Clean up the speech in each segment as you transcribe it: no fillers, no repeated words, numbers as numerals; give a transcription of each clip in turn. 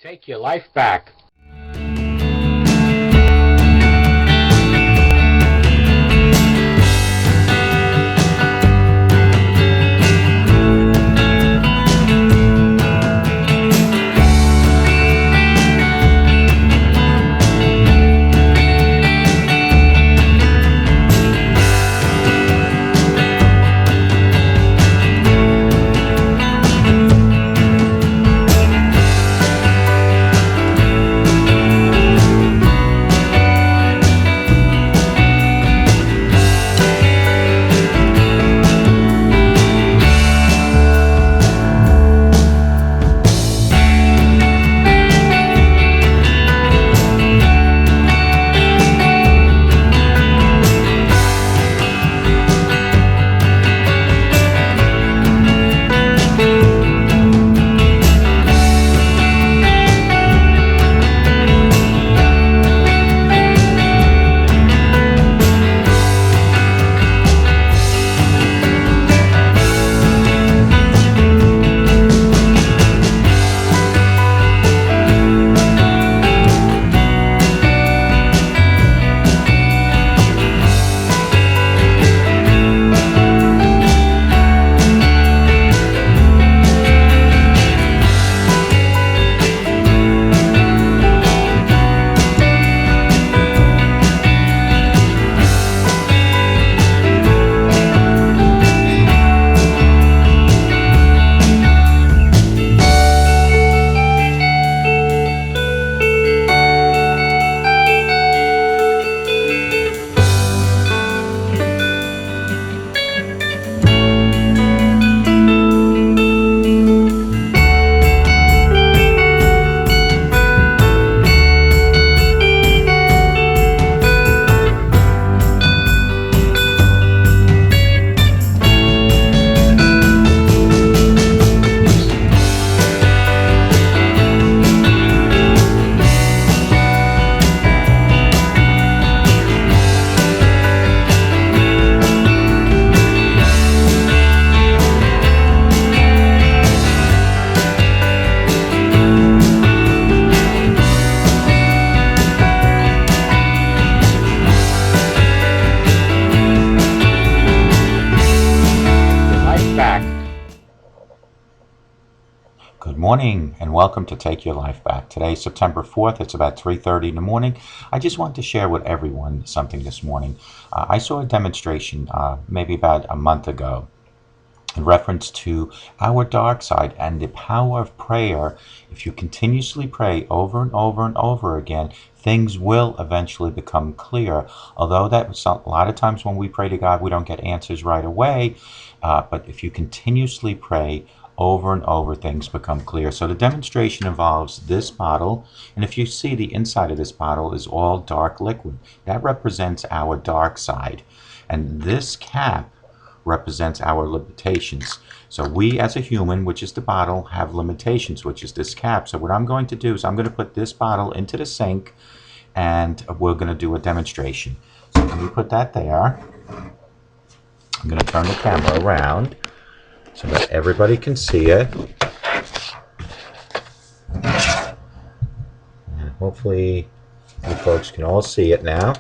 Take your life back. Good morning and welcome to Take Your Life Back. Today is September 4th. It's about 3:30 in the morning. I just want to share with everyone something this morning. I saw a demonstration maybe about a month ago in reference to our dark side and the power of prayer. If you continuously pray over and over and over again, things will eventually become clear. Although a lot of times when we pray to God, we don't get answers right away. But if you continuously pray over and over, things become clear. So the demonstration involves this bottle, and if you see, the inside of this bottle is all dark liquid. That represents our dark side, and this cap represents our limitations. So we as a human, which is the bottle, have limitations, which is this cap. So what I'm going to do is I'm going to put this bottle into the sink, and we're going to do a demonstration. So let me put that there. I'm going to turn the camera around so that everybody can see it. And hopefully you folks can all see it now.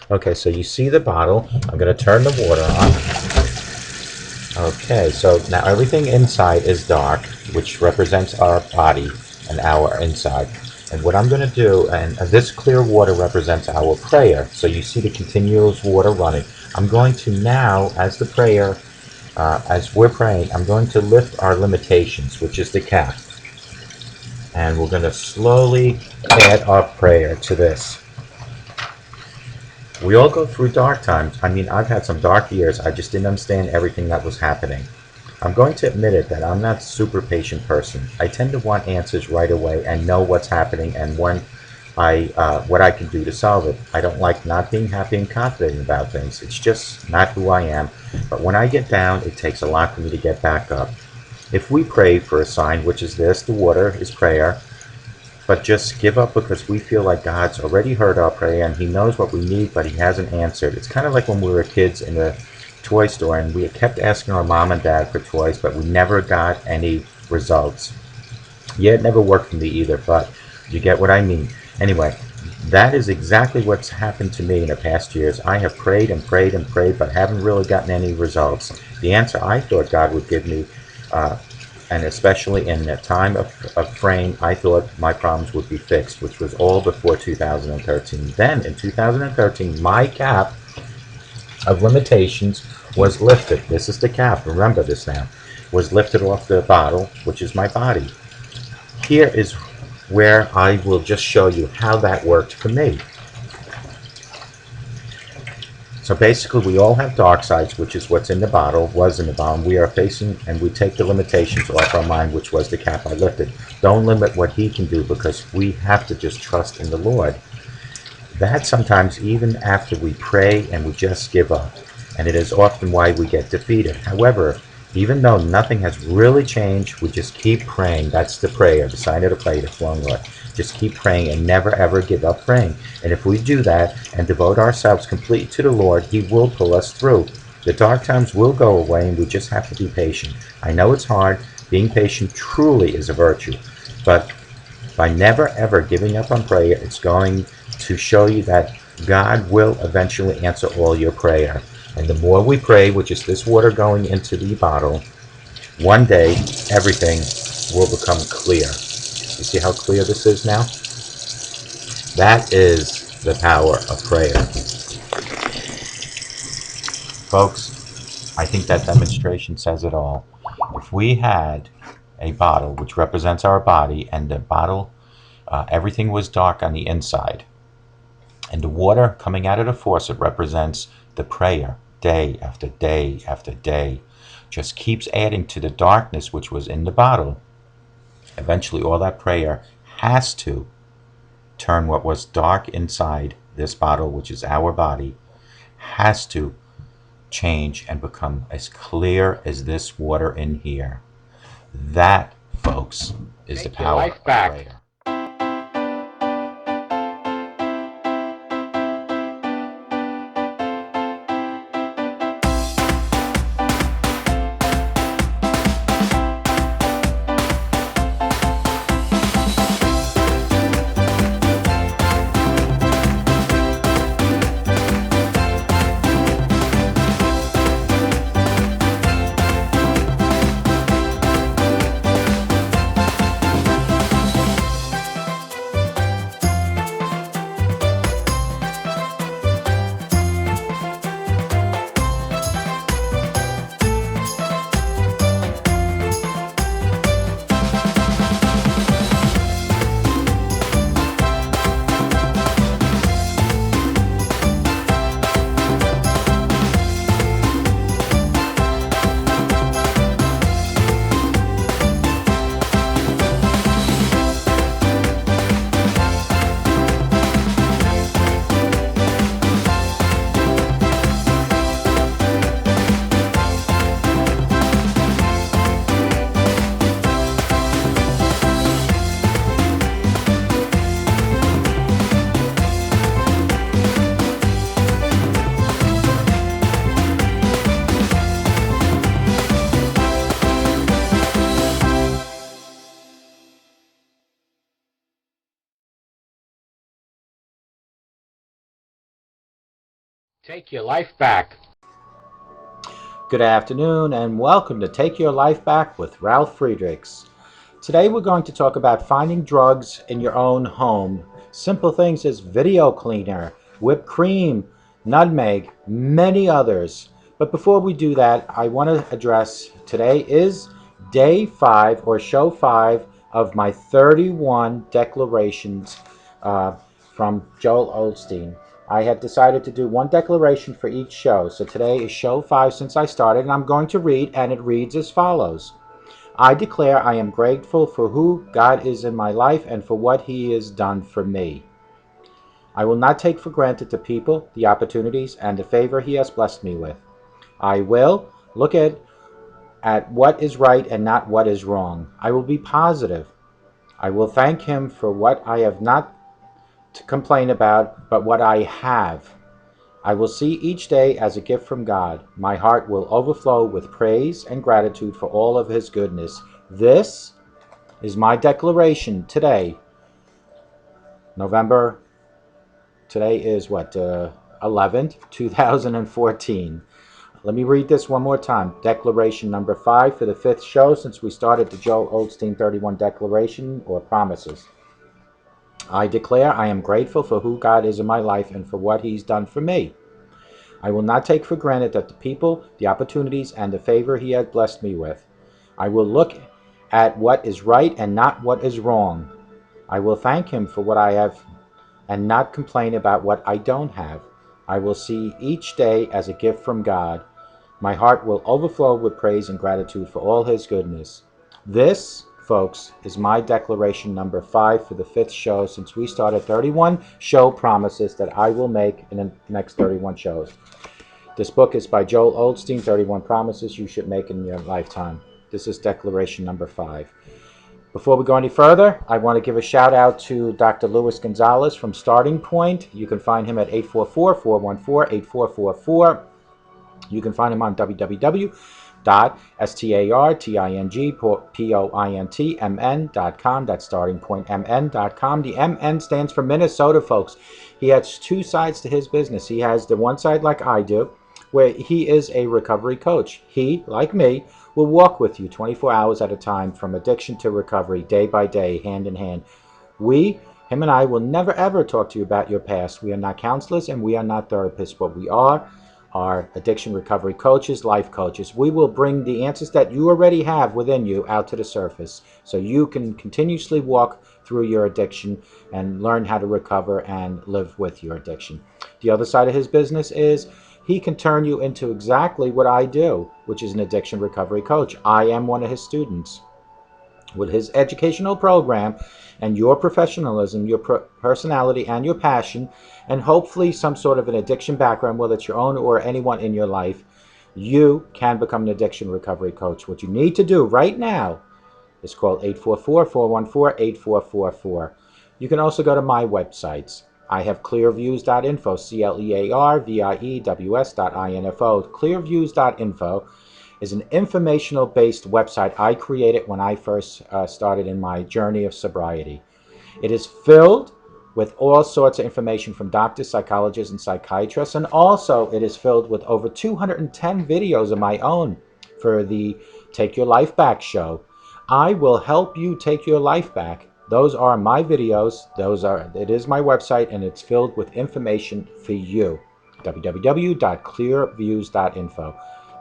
Okay, so you see the bottle. I'm going to turn the water on. Okay, so now everything inside is dark, which represents our body and our inside. And what I'm going to do, and this clear water represents our prayer. So you see the continuous water running. I'm going to now, as the prayer, as we're praying, I'm going to lift our limitations, which is the cap. And we're going to slowly add our prayer to this. We all go through dark times. I mean, I've had some dark years. I just didn't understand everything that was happening. I'm going to admit it that I'm not a super patient person. I tend to want answers right away and know what's happening and what I can do to solve it. I don't like not being happy and confident about things. It's just not who I am. But when I get down, it takes a lot for me to get back up. If we pray for a sign, which is this, the water is prayer, but just give up because we feel like God's already heard our prayer and He knows what we need, but He hasn't answered. It's kind of like when we were kids in the toy store and we kept asking our mom and dad for toys, but we never got any results. Yeah, it never worked for me either, but you get what I mean. Anyway, that is exactly what's happened to me in the past years. I have prayed and prayed and prayed, but haven't really gotten any results. The answer I thought God would give me, uh, and especially in the time of frame, I thought my problems would be fixed, which was all before 2013. Then in 2013, my cap of limitations was lifted. This is the cap, remember this now, was lifted off the bottle, which is my body. Here is where I will just show you how that worked for me. So basically, we all have dark sides, which is what's in the bottle, was in the bottle. We are facing, and we take the limitations off our mind, which was the cap I lifted. Don't limit what He can do, because we have to just trust in the Lord. That sometimes, even after we pray and we just give up, and it is often why we get defeated. However, even though nothing has really changed, we just keep praying. That's the prayer, the sign of the prayer, the flowing Lord. Just keep praying and never ever give up praying. And if we do that and devote ourselves completely to the Lord, He will pull us through. The dark times will go away, and we just have to be patient. I know it's hard. Being patient truly is a virtue. But by never ever giving up on prayer, it's going to show you that God will eventually answer all your prayer. And the more we pray, which is this water going into the bottle, one day everything will become clear. You see how clear this is now? That is the power of prayer. Folks, I think that demonstration says it all. If we had a bottle which represents our body, and the bottle, everything was dark on the inside, and the water coming out of the faucet represents the prayer, day after day after day, just keeps adding to the darkness which was in the bottle. Eventually, all that prayer has to turn what was dark inside this bottle, which is our body, has to change and become as clear as this water in here. That, folks, is the power of prayer. Take your life back. Good afternoon, and welcome to Take Your Life Back with Ralf Friedrichs. Today we're going to talk about finding drugs in your own home. Simple things as video cleaner, whipped cream, nutmeg, many others. But before we do that, I want to address today is day 5 or show 5 of my 31 declarations from Joel Osteen. I had decided to do one declaration for each show. So today is show 5 since I started, and I'm going to read, and it reads as follows. I declare I am grateful for who God is in my life and for what He has done for me. I will not take for granted the people, the opportunities, and the favor He has blessed me with. I will look at what is right and not what is wrong. I will be positive. I will thank Him for what I have not to complain about, but what I have. I will see each day as a gift from God. My heart will overflow with praise and gratitude for all of His goodness. This is my declaration today, today is what, 11th, 2014. Let me read this one more time. Declaration number 5 for the 5th show since we started the Joel Osteen 31 Declaration or Promises. I declare I am grateful for who God is in my life and for what He's done for me. I will not take for granted that the people, the opportunities, and the favor He has blessed me with. I will look at what is right and not what is wrong. I will thank Him for what I have and not complain about what I don't have. I will see each day as a gift from God. My heart will overflow with praise and gratitude for all His goodness. This, folks, is my declaration number 5 for the 5th show since we started 31 show promises that I will make in the next 31 shows. This book is by Joel Osteen, 31 Promises You Should Make in Your Lifetime. This is declaration number 5. Before we go any further, I want to give a shout out to Dr. Luis Gonzalez from Starting Point. You can find him at 844-414-8444. You can find him on www.startingpointmn.com. That's startingpointmn.com. The MN stands for Minnesota, folks. He has two sides to his business. He has the one side like I do, where he is a recovery coach. He, like me, will walk with you 24 hours at a time from addiction to recovery, day by day, hand in hand. Him and I will never ever talk to you about your past. We are not counselors and we are not therapists. What we are addiction recovery coaches, life coaches. We will bring the answers that you already have within you out to the surface so you can continuously walk through your addiction and learn how to recover and live with your addiction. The other side of his business is he can turn you into exactly what I do, which is an addiction recovery coach. I am one of his students. With his educational program and your professionalism, your personality, and your passion, and hopefully some sort of an addiction background, whether it's your own or anyone in your life, you can become an addiction recovery coach. What you need to do right now is call 844-414-8444. You can also go to my websites. I have clearviews.info, CLEARVIEWS.info. Clearviews.info is an informational-based website I created when I first started in my journey of sobriety. It is filled with all sorts of information from doctors, psychologists, and psychiatrists, and also it is filled with over 210 videos of my own for the Take Your Life Back show. I will help you take your life back. Those are my videos. It is my website, and it's filled with information for you. www.clearviews.info.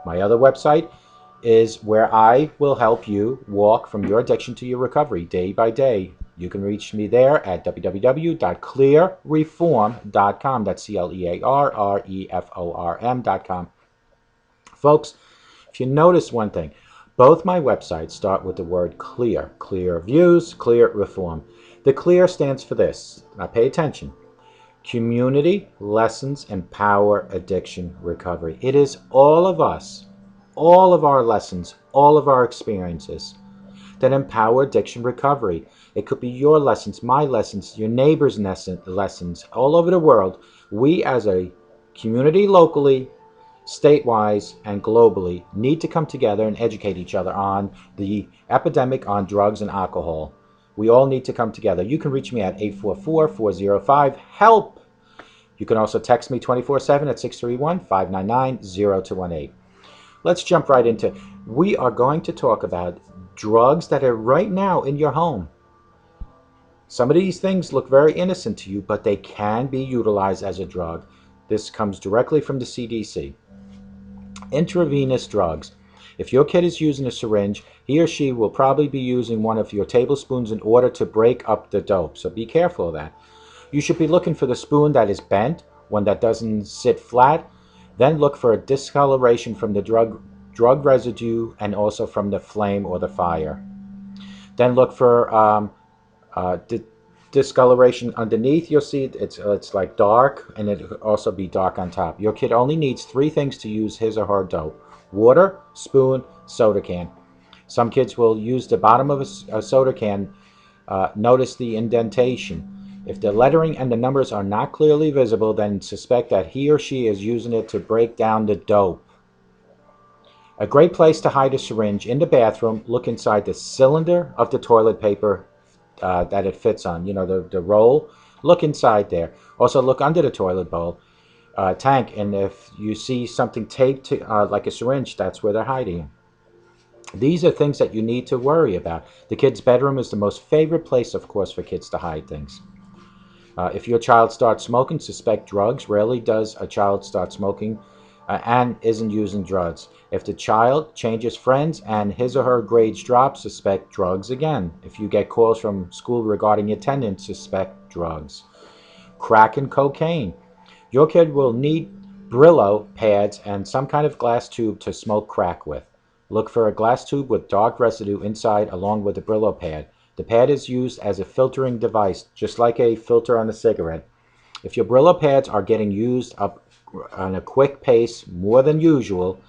My other website is where I will help you walk from your addiction to your recovery day by day. You can reach me there at www.clearreform.com. That's CLEARREFORM.com. Folks, if you notice one thing, both my websites start with the word clear. Clear Views, Clear Reform. The clear stands for this. Now pay attention. Community, lessons, empower addiction recovery. It is all of us, all of our lessons, all of our experiences that empower addiction recovery. It could be your lessons, my lessons, your neighbor's lessons, all over the world. We as a community locally, statewide, and globally need to come together and educate each other on the epidemic on drugs and alcohol. We all need to come together. You can reach me at 844-405-HELP. You can also text me 24/7 at 631-599-0218. Let's jump right into, we are going to talk about drugs that are right now in your home. Some of these things look very innocent to you, but they can be utilized as a drug. This comes directly from the CDC. Intravenous drugs. If your kid is using a syringe, he or she will probably be using one of your tablespoons in order to break up the dope. So be careful of that. You should be looking for the spoon that is bent, one that doesn't sit flat. Then look for a discoloration from the drug residue and also from the flame or the fire. Then look for discoloration underneath. You'll see it's like dark, and it will also be dark on top. Your kid only needs 3 things to use his or her dope: water, spoon, soda can. Some kids will use the bottom of a soda can. Notice the indentation. If the lettering and the numbers are not clearly visible, then suspect that he or she is using it to break down the dope. A great place to hide a syringe in the bathroom, look inside the cylinder of the toilet paper that it fits on, the roll. Look inside there. Also look under the toilet bowl tank, and if you see something taped to, like a syringe, that's where they're hiding it. These are things that you need to worry about. The kid's bedroom is the most favorite place, of course, for kids to hide things. If your child starts smoking, suspect drugs. Rarely does a child start smoking and isn't using drugs. If the child changes friends and his or her grades drop, suspect drugs again. If you get calls from school regarding attendance, suspect drugs. Crack and cocaine. Your kid will need Brillo pads and some kind of glass tube to smoke crack with. Look for a glass tube with dark residue inside along with the Brillo pad. The pad is used as a filtering device, just like a filter on a cigarette. If your Brillo pads are getting used up on a quick pace more than usual,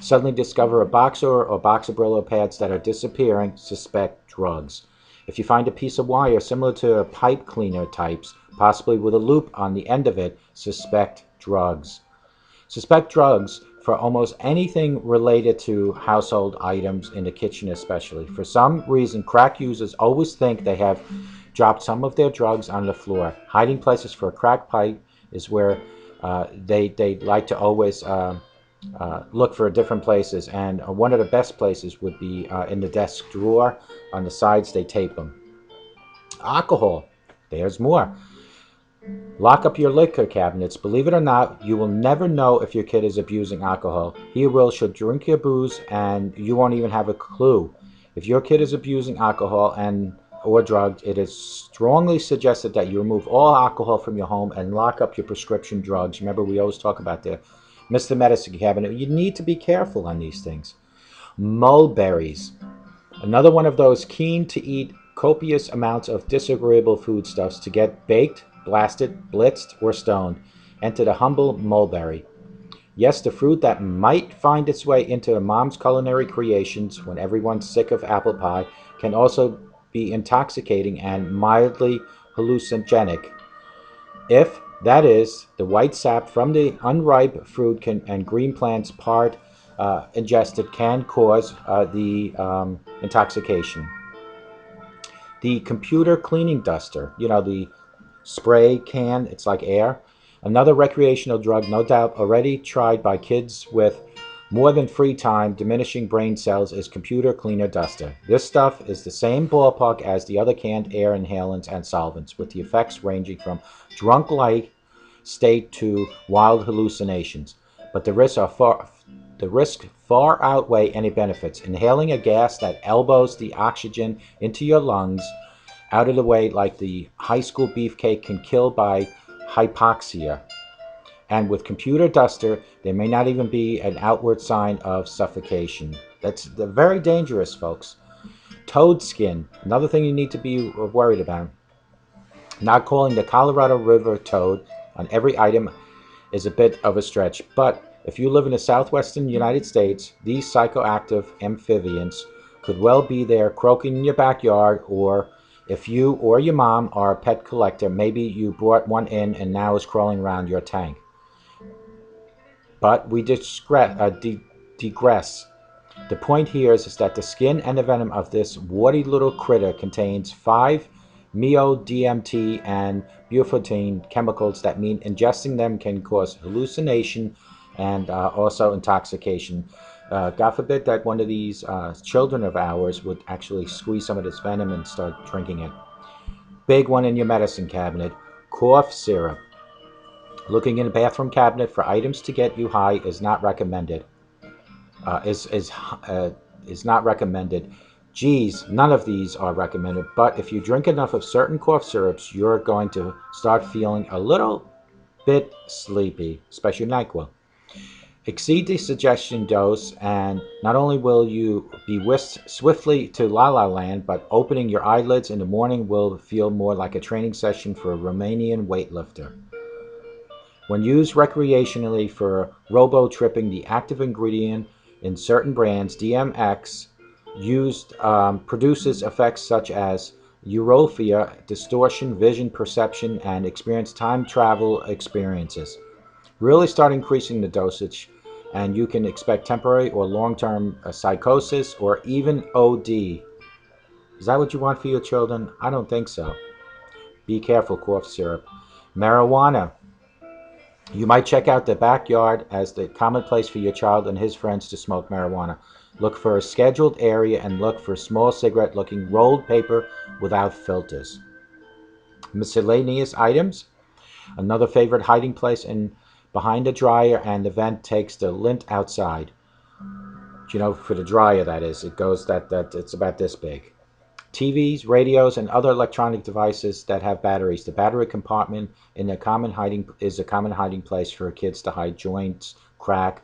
suddenly discover a box or box of Brillo pads that are disappearing, suspect drugs. If you find a piece of wire similar to pipe cleaner types, possibly with a loop on the end of it, suspect drugs. Suspect drugs for almost anything related to household items in the kitchen especially. For some reason, crack users always think they have dropped some of their drugs on the floor. Hiding places for a crack pipe is where they like to always look for different places, and one of the best places would be in the desk drawer. On the sides they tape them. Alcohol, there's more. Lock up your liquor cabinets. Believe it or not, you will never know if your kid is abusing alcohol. He or will should drink your booze and you won't even have a clue. If your kid is abusing alcohol and or drugs, it is strongly suggested that you remove all alcohol from your home and lock up your prescription drugs. Remember, we always talk about the Mr. Medicine Cabinet. You need to be careful on these things. Mulberries. Another one of those keen to eat copious amounts of disagreeable foodstuffs to get baked, blasted, blitzed, or stoned. Enter the humble mulberry. Yes, the fruit that might find its way into a mom's culinary creations when everyone's sick of apple pie can also be intoxicating and mildly hallucinogenic. If, that is, the white sap from the unripe fruit and green plants part ingested can cause the intoxication. The computer cleaning duster, the spray can, it's like air. Another recreational drug, no doubt already tried by kids with more than free time, diminishing brain cells, is computer cleaner duster. This stuff is the same ballpark as the other canned air inhalants and solvents, with the effects ranging from drunk-like state to wild hallucinations. But the risks far outweigh any benefits. Inhaling a gas that elbows the oxygen into your lungs out of the way like the high school beefcake can kill by hypoxia. And with computer duster, there may not even be an outward sign of suffocation. They're very dangerous, folks. Toad skin, another thing you need to be worried about. Not calling the Colorado River toad on every item is a bit of a stretch, but if you live in the southwestern United States, these psychoactive amphibians could well be there croaking in your backyard, or if you or your mom are a pet collector, maybe you brought one in and now is crawling around your tank. But we digress. The point here is that the skin and the venom of this warty little critter contains 5-MeO-DMT and bufotenine chemicals that mean ingesting them can cause hallucination and also intoxication. God forbid that one of these children of ours would actually squeeze some of this venom and start drinking it. Big one in your medicine cabinet, cough syrup. Looking in the bathroom cabinet for items to get you high is not recommended. Is not recommended. Geez, none of these are recommended. But if you drink enough of certain cough syrups, you're going to start feeling a little bit sleepy, especially NyQuil. Exceed the suggestion dose, and not only will you be whisked swiftly to La La Land, but opening your eyelids in the morning will feel more like a training session for a Romanian weightlifter. When used recreationally for robo-tripping, the active ingredient in certain brands, DMX, used produces effects such as europhia, distortion, vision perception, and experience time travel experiences. Really start increasing the dosage and you can expect temporary or long-term psychosis or even OD. Is that what you want for your children? I don't think so. Be careful, cough syrup. Marijuana. You might check out the backyard as the common place for your child and his friends to smoke marijuana. Look for a scheduled area and look for small cigarette-looking rolled paper without filters. Miscellaneous items. Another favorite hiding place in behind the dryer, and the vent takes the lint outside. For the dryer, that is. It goes that it's about this big. TVs, radios, and other electronic devices that have batteries. The battery compartment is a common hiding place for kids to hide joints, crack.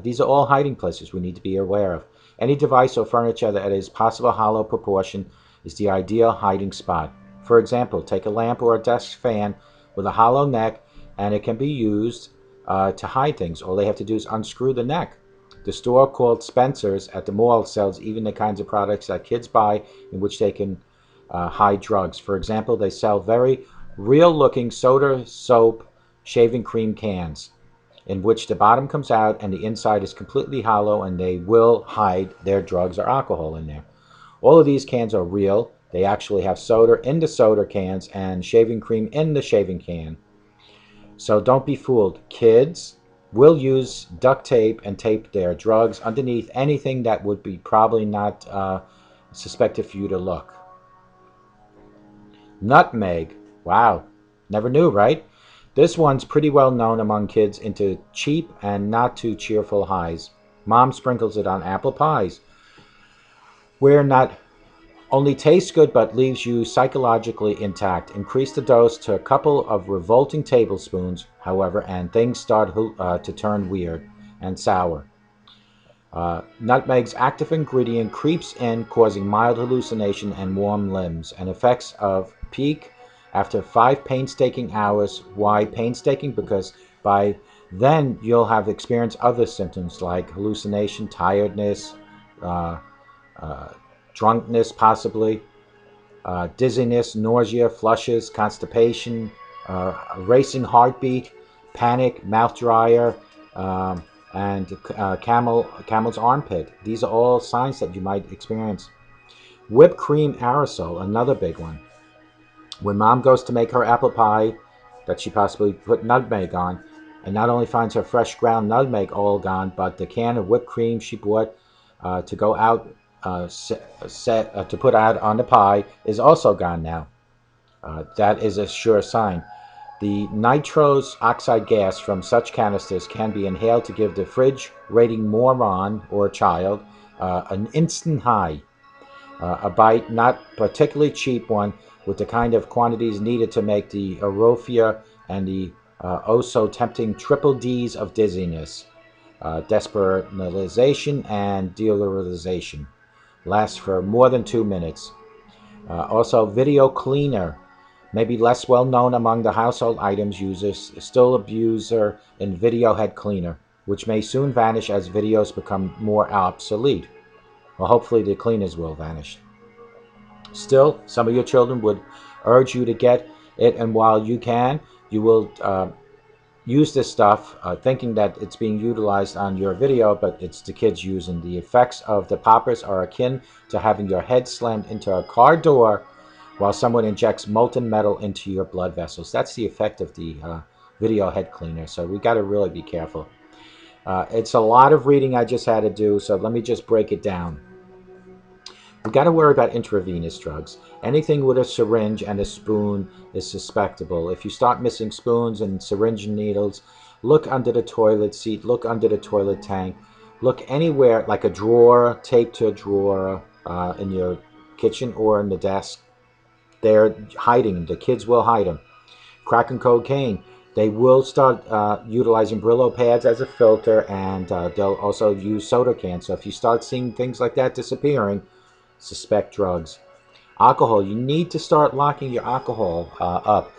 These are all hiding places we need to be aware of. Any device or furniture that is possible hollow proportion is the ideal hiding spot. For example, take a lamp or a desk fan with a hollow neck, and it can be used to hide things. All they have to do is unscrew the neck. The store called Spencer's at the mall sells even the kinds of products that kids buy in which they can hide drugs. For example, they sell very real-looking soda, soap, shaving cream cans in which the bottom comes out and the inside is completely hollow, and they will hide their drugs or alcohol in there. All of these cans are real. They actually have soda in the soda cans and shaving cream in the shaving can. So don't be fooled. Kids will use duct tape and tape their drugs underneath anything that would be probably not suspected for you to look. Nutmeg. Wow. Never knew, right? This one's pretty well known among kids into cheap and not too cheerful highs. Mom sprinkles it on apple pies, where not only tastes good but leaves you psychologically intact. Increase the dose to a couple of revolting tablespoons, however, and things start to turn weird and sour. Nutmeg's active ingredient creeps in, causing mild hallucination and warm limbs, and effects of peak after 5 painstaking hours. Why painstaking? Because by then you'll have experienced other symptoms like hallucination, tiredness, drunkenness possibly, dizziness, nausea, flushes, constipation, racing heartbeat, panic, mouth dryer, and camel's armpit. These are all signs that you might experience. Whipped cream aerosol, another big one. When mom goes to make her apple pie that she possibly put nutmeg on, and not only finds her fresh ground nutmeg all gone, but the can of whipped cream she bought to go out to put out on the pie is also gone now. That is a sure sign. The nitrous oxide gas from such canisters can be inhaled to give the fridge rating moron or child an instant high. A bite, not particularly cheap one, with the kind of quantities needed to make the Eurofia and the so tempting triple Ds of dizziness, desperatization and dealerization. Lasts for more than 2 minutes. Also, video cleaner. Maybe less well known among the household items users, still abuser in video head cleaner, which may soon vanish as videos become more obsolete. Well, hopefully the cleaners will vanish. Still, some of your children would urge you to get it, and while you can, you will use this stuff thinking that it's being utilized on your video, but it's the kids using. The effects of the poppers are akin to having your head slammed into a car door while someone injects molten metal into your blood vessels. That's the effect of the video head cleaner, so we got to really be careful. It's a lot of reading I just had to do, so let me just break it down. We got to worry about intravenous drugs. Anything with a syringe and a spoon is suspectable. If you start missing spoons and syringe needles, look under the toilet seat, look under the toilet tank, look anywhere, like a drawer, taped to a drawer in your kitchen or in the desk. They're hiding them. The kids will hide them. Crack and cocaine. They will start utilizing Brillo pads as a filter, and they'll also use soda cans. So if you start seeing things like that disappearing, suspect drugs. Alcohol. You need to start locking your alcohol up.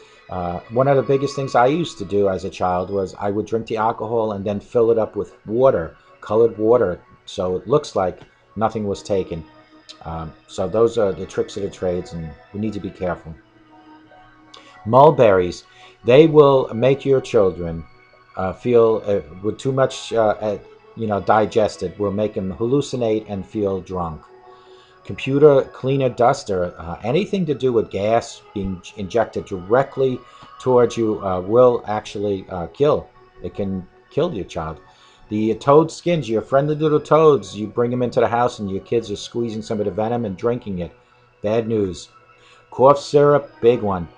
One of the biggest things I used to do as a child was I would drink the alcohol and then fill it up with water, colored water, so it looks like nothing was taken. So those are the tricks of the trades, and we need to be careful. Mulberries. They will make your children feel with too much digest it, will make them hallucinate and feel drunk. Computer cleaner duster, anything to do with gas being injected directly towards you will actually kill. It can kill your child. The toad skins, your friendly little toads, you bring them into the house and your kids are squeezing some of the venom and drinking it. Bad news. Cough syrup, big one.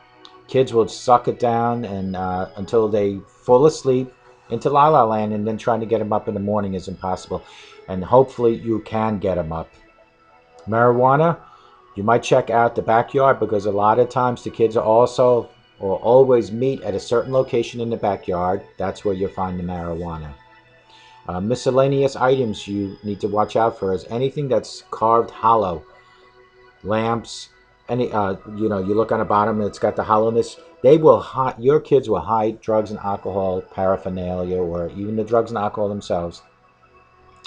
Kids will suck it down and until they fall asleep into la la land, and then trying to get them up in the morning is impossible. And hopefully you can get them up. Marijuana, you might check out the backyard, because a lot of times the kids are also or always meet at a certain location in the backyard. That's where you'll find the marijuana. Miscellaneous items you need to watch out for is anything that's carved hollow. Lamps, any you look on the bottom and it's got the hollowness. They will hide, your kids will hide drugs and alcohol paraphernalia, or even the drugs and alcohol themselves.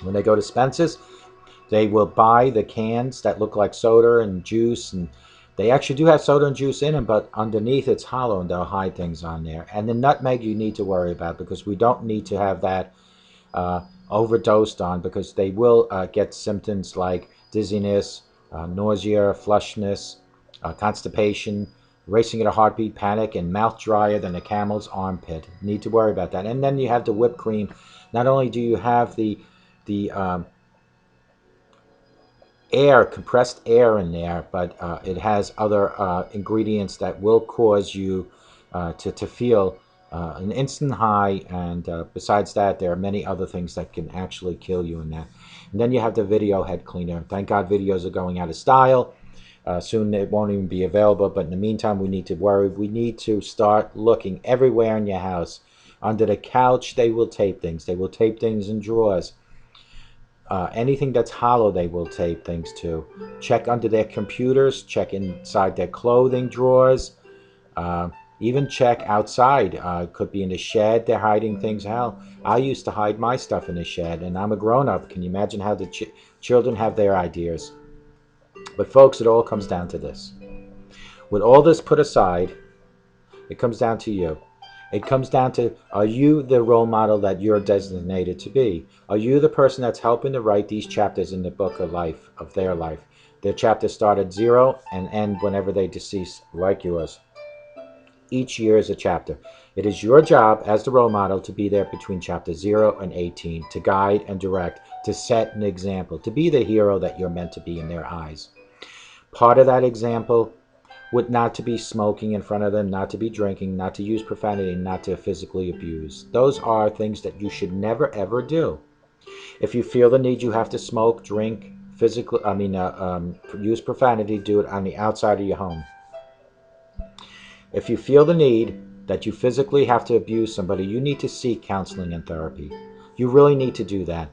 When they go to Spencer's, they will buy the cans that look like soda and juice, and they actually do have soda and juice in them, but underneath it's hollow, and they'll hide things on there. And the nutmeg you need to worry about, because we don't need to have that overdosed on, because they will get symptoms like dizziness, nausea, flushness, constipation, racing at a heartbeat, panic, and mouth drier than a camel's armpit. Need to worry about that. And then you have the whipped cream. Not only do you have the air, compressed air in there, but it has other ingredients that will cause you to feel an instant high. And besides that, there are many other things that can actually kill you in that. And then you have the video head cleaner. Thank God videos are going out of style. Soon it won't even be available, but in the meantime, we need to worry. We need to start looking everywhere in your house. Under the couch, they will tape things. They will tape things in drawers. Anything that's hollow, they will tape things to. Check under their computers. Check inside their clothing drawers. Even check outside. Could be in the shed. They're hiding things. Hell, I used to hide my stuff in the shed, and I'm a grown-up. Can you imagine how the children have their ideas? But folks, it all comes down to this. With all this put aside, it comes down to you. It comes down to, are you the role model that you're designated to be? Are you the person that's helping to write these chapters in the book of life, of their life? Their chapters start at 0 and end whenever they decease, like yours. Each year is a chapter. It is your job as the role model to be there between chapter 0 and 18, to guide and direct, to set an example, to be the hero that you're meant to be in their eyes. Part of that example would not to be smoking in front of them, not to be drinking, not to use profanity, not to physically abuse. Those are things that you should never ever do. If you feel the need you have to smoke, drink, use profanity, do it on the outside of your home. If you feel the need that you physically have to abuse somebody, you need to seek counseling and therapy. You really need to do that.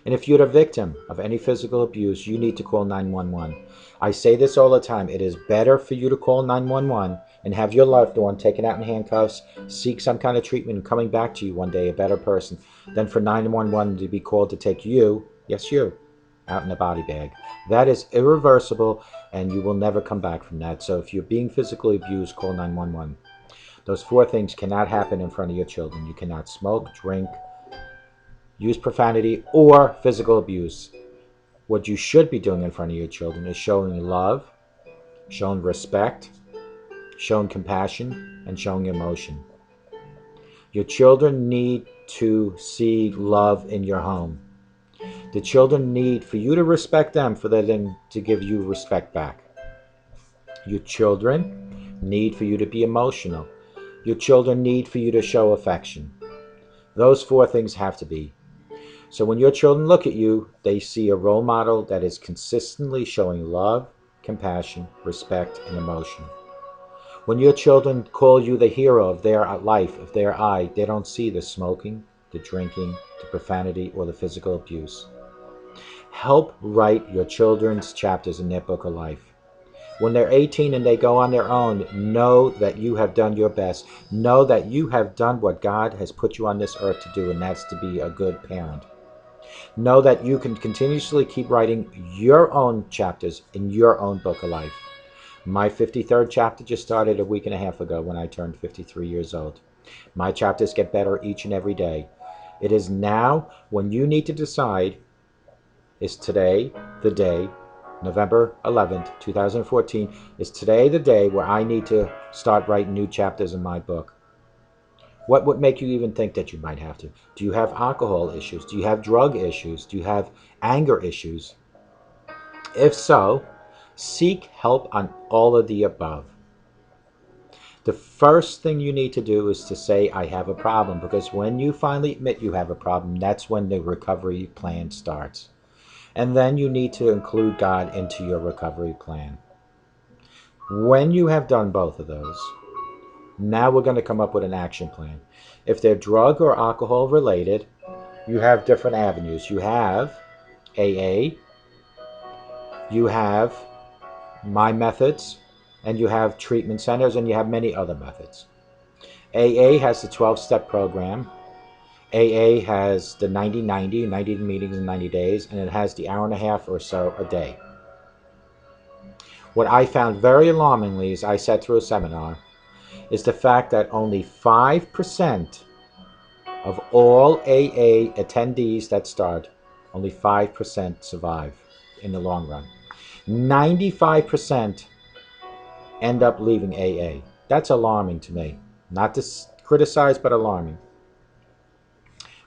And if you're a victim of any physical abuse, you need to call 911. I say this all the time. It is better for you to call 911 and have your loved one taken out in handcuffs, seek some kind of treatment, and coming back to you one day a better person, than for 911 to be called to take you, yes you, out in a body bag. That is irreversible, and you will never come back from that. So if you're being physically abused, call 911. Those 4 things cannot happen in front of your children. You cannot smoke, drink, use profanity, or physical abuse. What you should be doing in front of your children is showing love, showing respect, showing compassion, and showing emotion. Your children need to see love in your home. The children need for you to respect them, for them to give you respect back. Your children need for you to be emotional. Your children need for you to show affection. Those 4 things have to be. So when your children look at you, they see a role model that is consistently showing love, compassion, respect, and emotion. When your children call you the hero of their life, of their eye, they don't see the smoking, the drinking, the profanity, or the physical abuse. Help write your children's chapters in their book of life. When they're 18 and they go on their own, know that you have done your best. Know that you have done what God has put you on this earth to do, and that's to be a good parent. Know that you can continuously keep writing your own chapters in your own book of life. My 53rd chapter just started a week and a half ago when I turned 53 years old. My chapters get better each and every day. It is now when you need to decide, is today the day, November 11th, 2014, is today the day where I need to start writing new chapters in my book? What would make you even think that you might have to? Do you have alcohol issues? Do you have drug issues? Do you have anger issues? If so, seek help on all of the above. The first thing you need to do is to say, I have a problem, because when you finally admit you have a problem, that's when the recovery plan starts. And then you need to include God into your recovery plan. When you have done both of those, now we're going to come up with an action plan. If they're drug or alcohol related, you have different avenues. You have AA, you have My Methods, and you have treatment centers, and you have many other methods. AA has the 12-step program. AA has the 90-90, 90 meetings in 90 days, and it has the hour and a half or so a day. What I found very alarmingly as I sat through a seminar is the fact that only 5% of all AA attendees that start, only 5% survive in the long run. 95% end up leaving AA. That's alarming to me. Not to criticize, but alarming.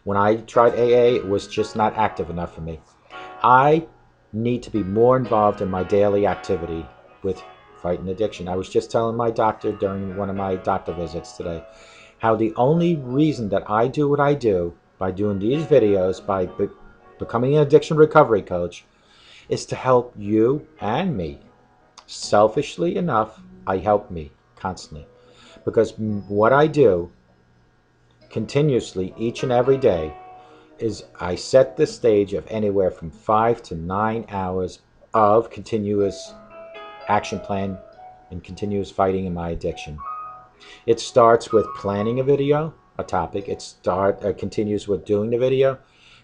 When I tried AA, it was just not active enough for me. I need to be more involved in my daily activity with fighting addiction. I was just telling my doctor during one of my doctor visits today how the only reason that I do what I do by doing these videos, by becoming an addiction recovery coach, is to help you and me. Selfishly enough, I help me constantly, because what I do continuously each and every day is I set the stage of anywhere from 5 to 9 hours of continuous action plan and continuous fighting in my addiction. It starts with planning a video, a topic. It continues with doing the video,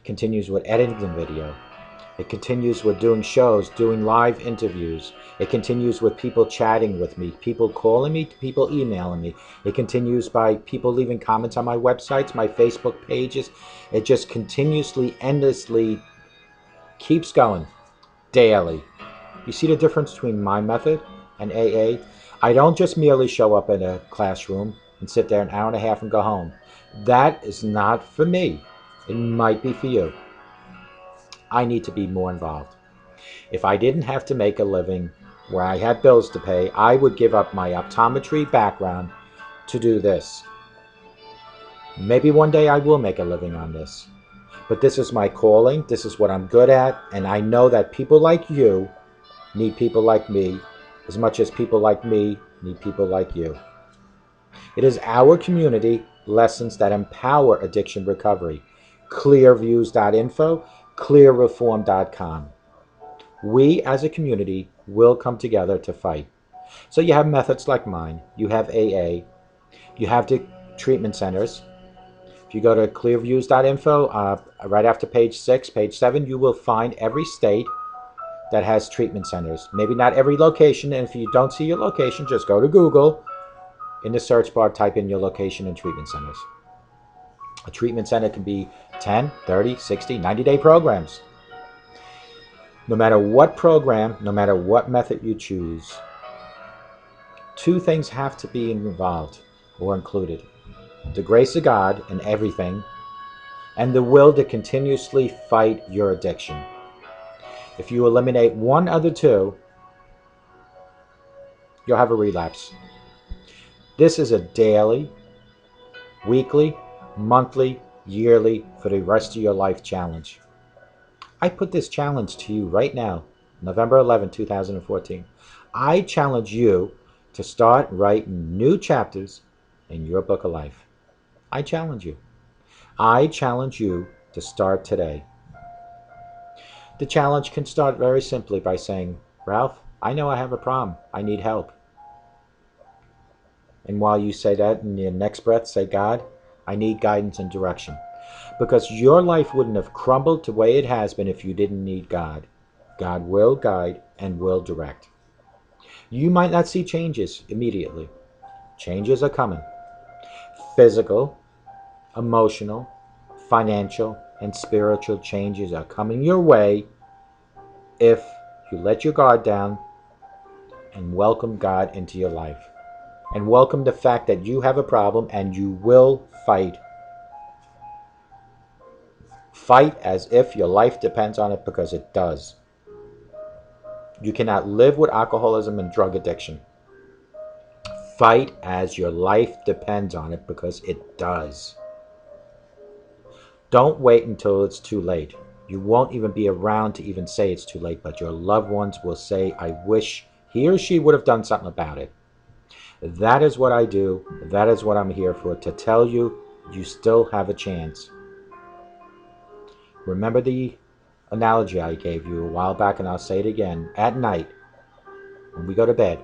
continues with editing the video. It continues with doing shows, doing live interviews. It continues with people chatting with me, people calling me, people emailing me. It continues by people leaving comments on my websites, my Facebook pages. It just continuously, endlessly keeps going daily. You see the difference between my method and AA? I don't just merely show up in a classroom and sit there an hour and a half and go home. That is not for me. It might be for you. I need to be more involved. If I didn't have to make a living where I had bills to pay, I would give up my optometry background to do this. Maybe one day I will make a living on this. But this is my calling. This is what I'm good at. And I know that people like you need people like me as much as people like me need people like you. It is our community lessons that empower addiction recovery. Clearviews.info, clearreform.com. We as a community will come together to fight. So you have methods like mine. You have AA. You have the treatment centers. If you go to clearviews.info, right after page 6, page 7, you will find every state that has treatment centers. Maybe not every location, and if you don't see your location, just go to Google. In the search bar, type in your location and treatment centers. A treatment center can be 10, 30, 60, 90-day programs. No matter what program, no matter what method you choose, two things have to be involved or included. The grace of God in everything, and the will to continuously fight your addiction. If you eliminate one of the two, you'll have a relapse. This is a daily, weekly, monthly, yearly, for the rest of your life challenge. I put this challenge to you right now, November 11, 2014. I challenge you to start writing new chapters in your book of life. I challenge you. I challenge you to start today. The challenge can start very simply by saying, Ralph, I know I have a problem. I need help. And while you say that, in your next breath, say, God, I need guidance and direction. Because your life wouldn't have crumbled the way it has been if you didn't need God. God will guide and will direct. You might not see changes immediately. Changes are coming. Physical, emotional, financial and spiritual changes are coming your way if you let your guard down and welcome God into your life. And welcome the fact that you have a problem and you will fight. Fight as if your life depends on it, because it does. You cannot live with alcoholism and drug addiction. Fight as your life depends on it, because it does. Don't wait until it's too late. You won't even be around to even say it's too late, but your loved ones will say, I wish he or she would have done something about it. That is what I do. That is what I'm here for, to tell you you still have a chance. Remember the analogy I gave you a while back, and I'll say it again. At night, when we go to bed,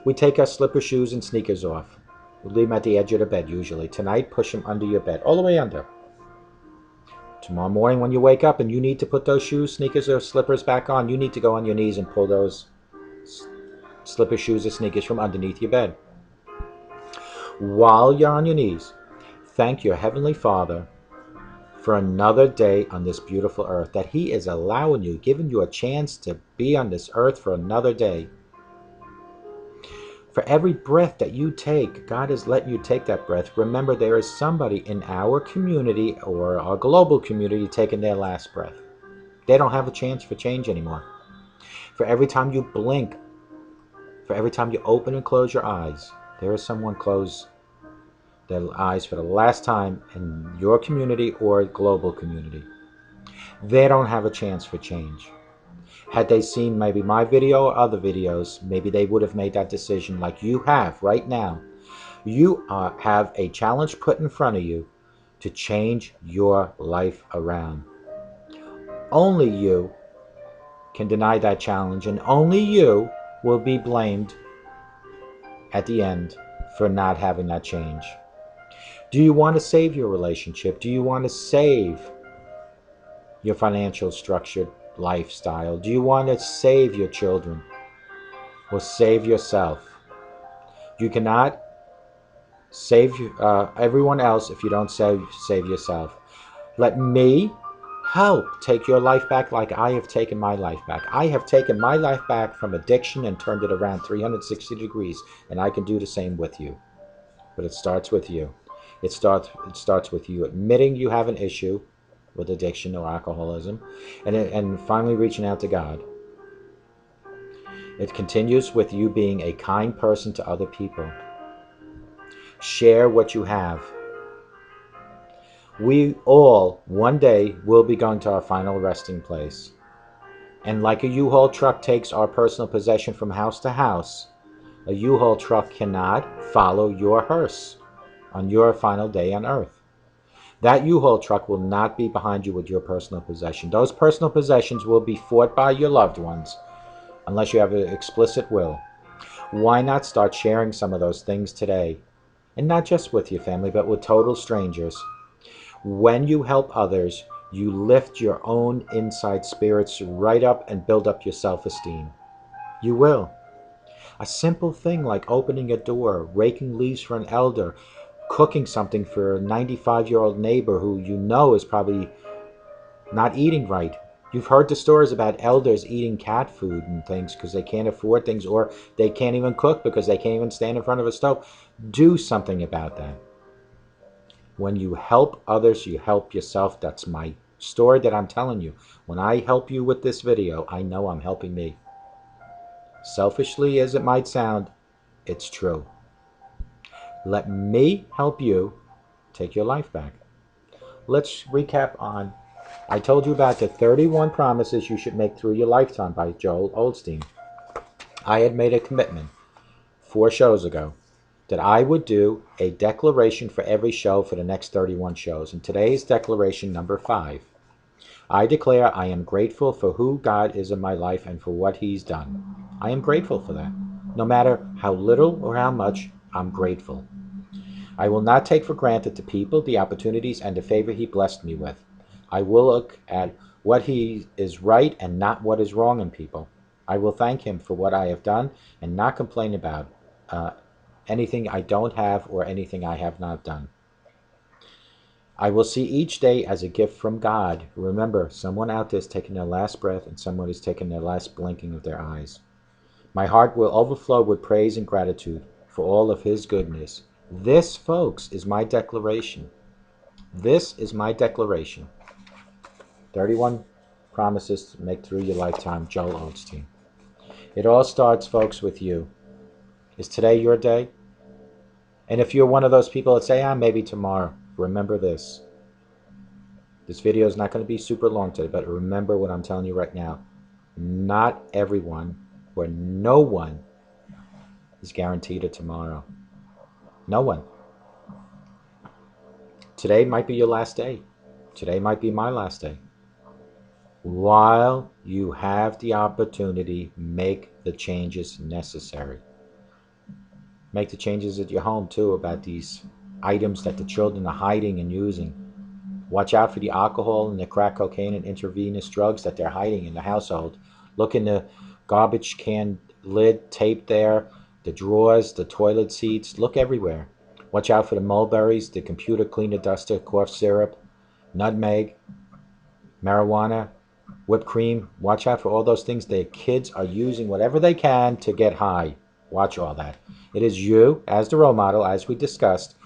we take our slipper shoes and sneakers off. We leave them at the edge of the bed usually. Tonight, push them under your bed, all the way under. Tomorrow morning when you wake up and you need to put those shoes, sneakers, or slippers back on, you need to go on your knees and pull those slipper shoes or sneakers from underneath your bed. While you're on your knees, thank your Heavenly Father for another day on this beautiful earth, that He is allowing you, giving you a chance to be on this earth for another day. For every breath that you take, God has let you take that breath. Remember, there is somebody in our community or our global community taking their last breath. They don't have a chance for change anymore. For every time you blink, for every time you open and close your eyes, there is someone close their eyes for the last time in your community or global community. They don't have a chance for change. Had they seen maybe my video or other videos, maybe they would have made that decision like you have right now. You have a challenge put in front of you to change your life around. Only you can deny that challenge, and only you will be blamed at the end for not having that change. Do you want to save your relationship? Do you want to save your financial structured lifestyle? Do you want to save your children or save yourself? You cannot save everyone else if you don't save yourself. Let me help take your life back like I have taken my life back. I have taken my life back from addiction and turned it around 360 degrees, and I can do the same with you. But it starts with you. It starts with you admitting you have an issue with addiction or alcoholism, and finally reaching out to God. It continues with you being a kind person to other people. Share what you have. We all, one day, will be going to our final resting place. And like a U-Haul truck takes our personal possession from house to house, a U-Haul truck cannot follow your hearse on your final day on earth. That U-Haul truck will not be behind you with your personal possession. Those personal possessions will be fought by your loved ones, unless you have an explicit will. Why not start sharing some of those things today? And not just with your family, but with total strangers. When you help others, you lift your own inside spirits right up and build up your self-esteem. You will. A simple thing like opening a door, raking leaves for an elder, cooking something for a 95-year-old neighbor who you know is probably not eating right. You've heard the stories about elders eating cat food and things because they can't afford things, or they can't even cook because they can't even stand in front of a stove. Do something about that. When you help others, you help yourself. That's my story that I'm telling you. When I help you with this video, I know I'm helping me. Selfishly as it might sound, it's true. Let me help you take your life back. Let's recap on, I told you about the 31 promises you should make through your lifetime by Joel Osteen. I had made a commitment 4 shows ago that I would do a declaration for every show for the next 31 shows. And today's declaration number 5. I declare I am grateful for who God is in my life and for what He's done. I am grateful for that. No matter how little or how much, I'm grateful. I will not take for granted the people, the opportunities, and the favor He blessed me with. I will look at what He is right and not what is wrong in people. I will thank Him for what I have done and not complain about anything I don't have or anything I have not done. I will see each day as a gift from God. Remember, someone out there is taking their last breath and someone is taking their last blinking of their eyes. My heart will overflow with praise and gratitude for all of His goodness. This, folks, is my declaration. This is my declaration. 31 promises to make through your lifetime, Joel Osteen. It all starts, folks, with you. Is today your day? And if you're one of those people that say, maybe tomorrow, remember this. This video is not going to be super long today, but remember what I'm telling you right now. Not everyone or no one is guaranteed a tomorrow. No one. Today might be your last day. Today might be my last day. While you have the opportunity, make the changes necessary. Make the changes at your home too about these items that the children are hiding and using. Watch out for the alcohol and the crack cocaine and intravenous drugs that they're hiding in the household. Look in the garbage can lid, tape there, the drawers, the toilet seats. Look everywhere. Watch out for the mulberries, the computer cleaner duster, cough syrup, nutmeg, marijuana, whipped cream. Watch out for all those things. The kids are using whatever they can to get high. Watch all that. It is you, as the role model, as we discussed,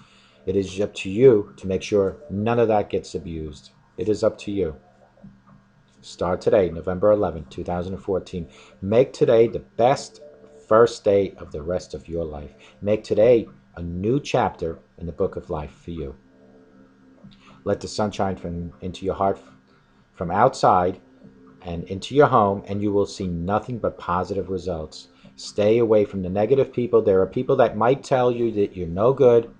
it is up to you to make sure none of that gets abused. It is up to you. Start today, November 11th, 2014. Make today the best first day of the rest of your life. Make today a new chapter in the book of life for you. Let the sunshine into your heart from outside and into your home, and you will see nothing but positive results. Stay away from the negative people. There are people that might tell you that you're no good,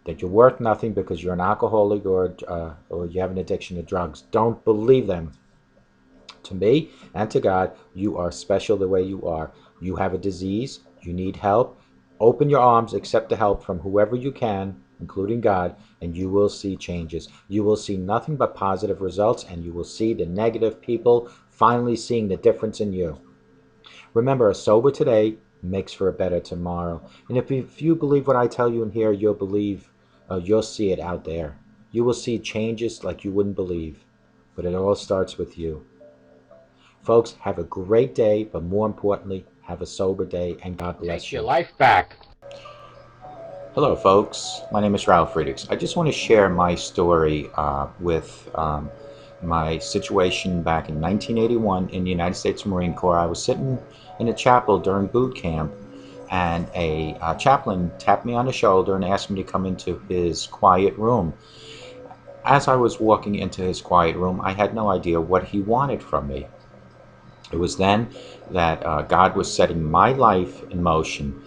that you're worth nothing because you're an alcoholic or you have an addiction to drugs. Don't believe them. To me and to God, you are special the way you are. You have a disease. You need help. Open your arms, accept the help from whoever you can, including God, and you will see changes. You will see nothing but positive results, and you will see the negative people finally seeing the difference in you. Remember, a sober today makes for a better tomorrow. And if you believe what I tell you in here, you'll see it out there. You will see changes like you wouldn't believe. But it all starts with you. Folks, have a great day, but more importantly, have a sober day, and God bless Take you. your life back. Hello, folks. My name is Ralf Friedrichs. I just want to share my story with my situation back in 1981 in the United States Marine Corps. I was sitting in a chapel during boot camp, and a chaplain tapped me on the shoulder and asked me to come into his quiet room. As I was walking into his quiet room, I had no idea what he wanted from me. It was then that God was setting my life in motion.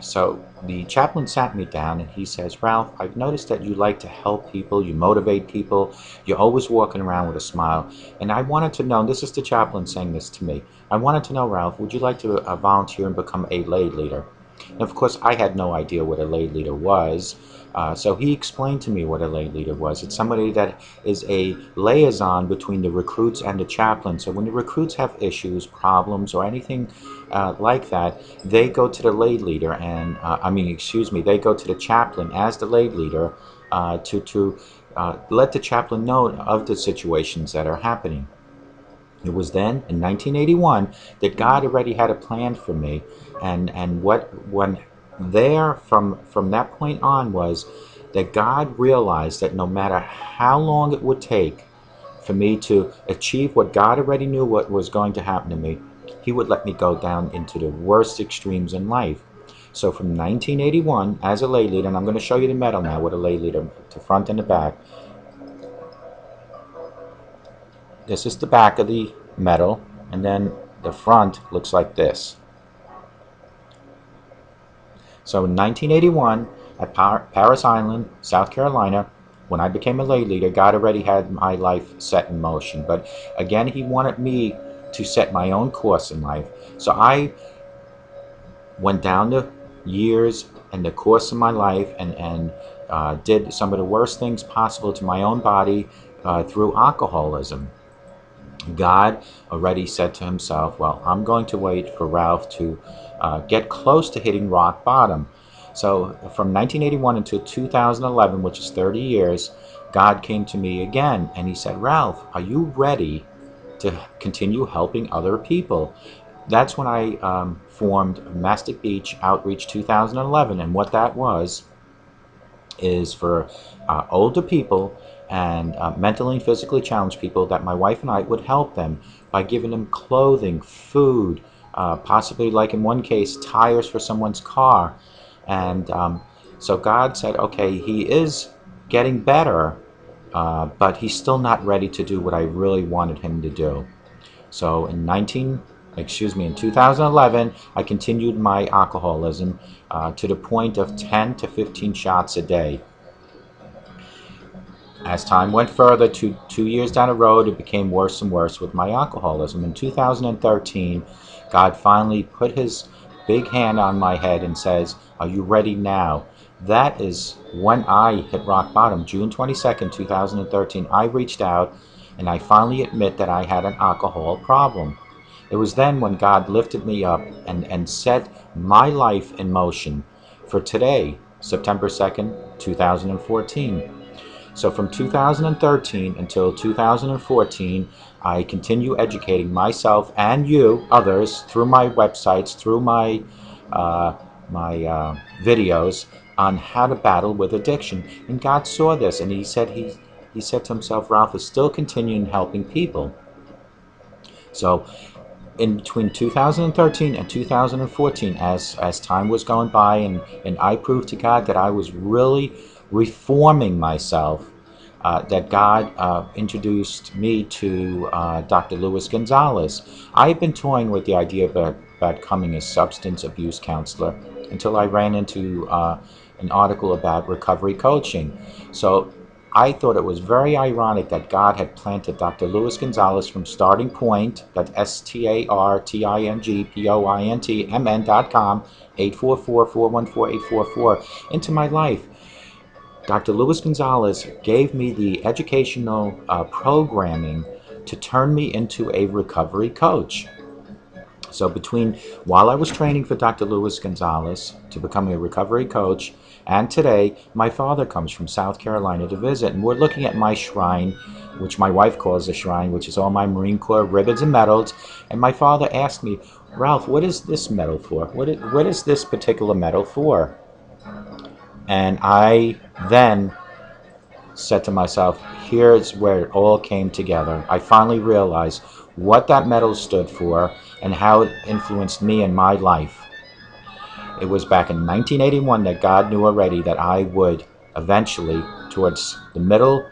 So the chaplain sat me down and he says, Ralph, I've noticed that you like to help people, you motivate people, you're always walking around with a smile. And I wanted to know, and this is the chaplain saying this to me, I wanted to know, Ralph, would you like to volunteer and become a lay leader? And of course, I had no idea what a lay leader was. So he explained to me what a lay leader was. It's somebody that is a liaison between the recruits and the chaplain. So when the recruits have issues, problems, or anything like that, they go to the lay leader, and they go to the chaplain as the lay leader to let the chaplain know of the situations that are happening. It was then in 1981 that God already had a plan for me, and when there from that point on was that God realized that no matter how long it would take for me to achieve what God already knew what was going to happen to me, He would let me go down into the worst extremes in life. So from 1981 as a lay leader, and I'm going to show you the medal now with a lay leader, the front and the back. This is the back of the medal, and then the front looks like this. So in 1981, at Paris Island, South Carolina, when I became a lay leader, God already had my life set in motion. But again, He wanted me to set my own course in life. So I went down the years and the course of my life and did some of the worst things possible to my own body through alcoholism. God already said to Himself, well, I'm going to wait for Ralph to get close to hitting rock bottom. So from 1981 until 2011, which is 30 years, God came to me again and he said, Ralph, are you ready to continue helping other people? That's when I formed Mastic Beach Outreach 2011, and what that was is for older people and mentally and physically challenged people, that my wife and I would help them by giving them clothing, food, possibly, like in one case, tires for someone's car. And so God said, okay, he is getting better, but he's still not ready to do what I really wanted him to do. So in 2011, I continued my alcoholism to the point of 10 to 15 shots a day. As time went further, two years down the road, it became worse and worse with my alcoholism. In 2013, God finally put his big hand on my head and says, are you ready now? That is when I hit rock bottom. June 22nd, 2013, I reached out and I finally admit that I had an alcohol problem. It was then when God lifted me up and set my life in motion for today, September 2nd, 2014. So from 2013 until 2014, I continue educating myself and you, others, through my websites, through my videos on how to battle with addiction. And God saw this, and He said to Himself, Ralph is still continuing helping people. So in between 2013 and 2014, as time was going by, and I proved to God that I was really reforming myself, that God introduced me to Dr. Luis Gonzalez. I had been toying with the idea about becoming a substance abuse counselor until I ran into an article about recovery coaching. So I thought it was very ironic that God had planted Dr. Luis Gonzalez from Starting Point, that's StartingPointMN.com, 844-414-844, into my life. Dr. Luis Gonzalez gave me the educational programming to turn me into a recovery coach. So while I was training for Dr. Luis Gonzalez to become a recovery coach, and today, my father comes from South Carolina to visit, and we're looking at my shrine, which my wife calls a shrine, which is all my Marine Corps ribbons and medals. And my father asked me, Ralph, what is this medal for? What is this particular medal for? And I then said to myself, here's where it all came together. I finally realized what that medal stood for and how it influenced me in my life. It was back in 1981 that God knew already that I would eventually, towards the middle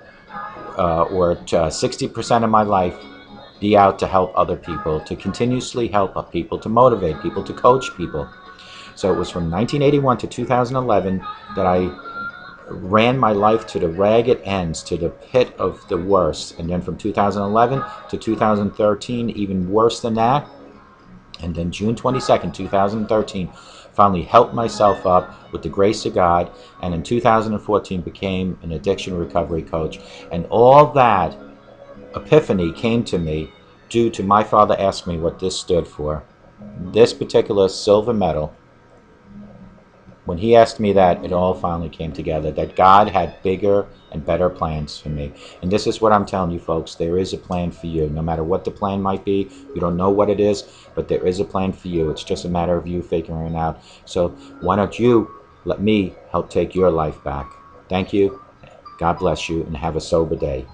or 60% of my life, be out to help other people, to continuously help people, to motivate people, to coach people. So it was from 1981 to 2011 that I ran my life to the ragged ends, to the pit of the worst. And then from 2011 to 2013, even worse than that. And then June 22nd, 2013, finally helped myself up with the grace of God, and in 2014 became an addiction recovery coach. And all that epiphany came to me due to my father asking me what this stood for. This particular silver medal, when he asked me that, it all finally came together, that God had bigger and better plans for me. And this is what I'm telling you, folks. There is a plan for you. No matter what the plan might be, you don't know what it is, but there is a plan for you. It's just a matter of you figuring it out. So why don't you let me help take your life back? Thank you. God bless you, and have a sober day.